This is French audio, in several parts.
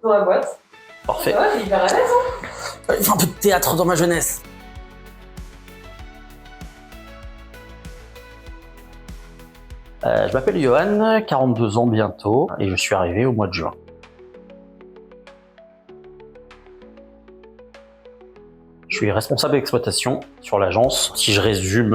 dans la boîte. Parfait. Ça va, t'es hyper à l'aise, hein? Il faut un peu de théâtre dans ma jeunesse. Je m'appelle Johan, 42 ans bientôt, et je suis arrivé au mois de juin. Je suis responsable d'exploitation sur l'agence. Si je résume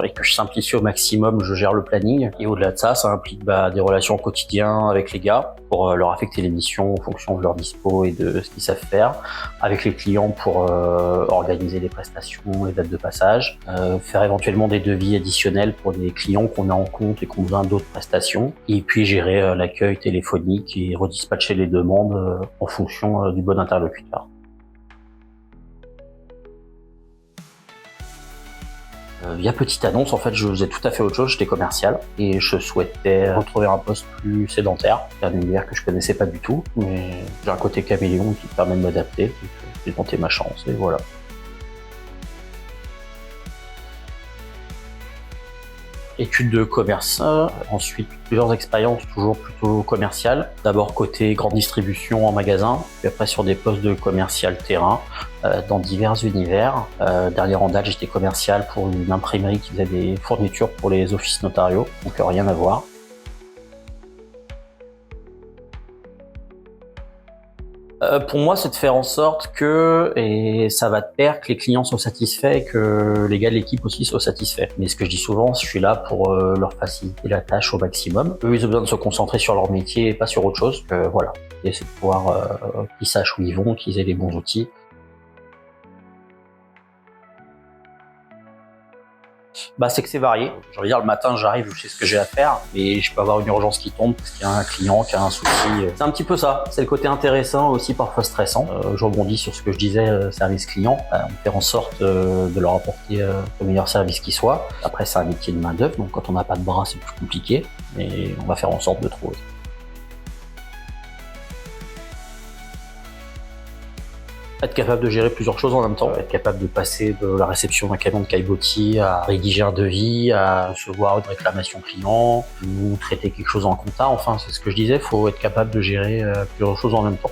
et que je simplifie au maximum, je gère le planning. Et au-delà de ça, ça implique des relations au quotidien avec les gars pour leur affecter les missions en fonction de leur dispo et de ce qu'ils savent faire. Avec les clients pour organiser les prestations, les dates de passage. Faire éventuellement des devis additionnels pour des clients qu'on a en compte et qui ont besoin d'autres prestations. Et puis gérer l'accueil téléphonique et redispatcher les demandes en fonction du bon interlocuteur. Via petite annonce, en fait, je faisais tout à fait autre chose, j'étais commercial et je souhaitais retrouver un poste plus sédentaire. C'est un univers que je connaissais pas du tout, mais j'ai un côté caméléon qui me permet de m'adapter. Donc j'ai tenté ma chance et voilà. Études de commerce, ensuite plusieurs expériences toujours plutôt commerciales. D'abord côté grande distribution en magasin, puis après sur des postes de commercial terrain dans divers univers. Dernier en date, j'étais commercial pour une imprimerie qui faisait des fournitures pour les offices notariaux, donc rien à voir. Pour moi, c'est de faire en sorte que, et ça va de pair, que les clients soient satisfaits et que les gars de l'équipe aussi soient satisfaits. Mais ce que je dis souvent, je suis là pour leur faciliter la tâche au maximum. Eux, ils ont besoin de se concentrer sur leur métier et pas sur autre chose. Voilà. Et c'est de pouvoir qu'ils sachent où ils vont, qu'ils aient les bons outils. C'est que c'est varié. J'ai envie de dire, le matin, j'arrive, je sais ce que j'ai à faire, mais je peux avoir une urgence qui tombe parce qu'il y a un client qui a un souci. C'est un petit peu ça. C'est le côté intéressant, aussi parfois stressant. Je rebondis sur ce que je disais, service client. On fait en sorte de leur apporter le meilleur service qui soit. Après, c'est un métier de main-d'œuvre, donc quand on n'a pas de bras, c'est plus compliqué, mais on va faire en sorte de trouver. Être capable de gérer plusieurs choses en même temps, être capable de passer de la réception d'un camion de caillebotis à rédiger un devis, à recevoir une réclamation client, ou traiter quelque chose en compta. Enfin, c'est ce que je disais, il faut être capable de gérer plusieurs choses en même temps.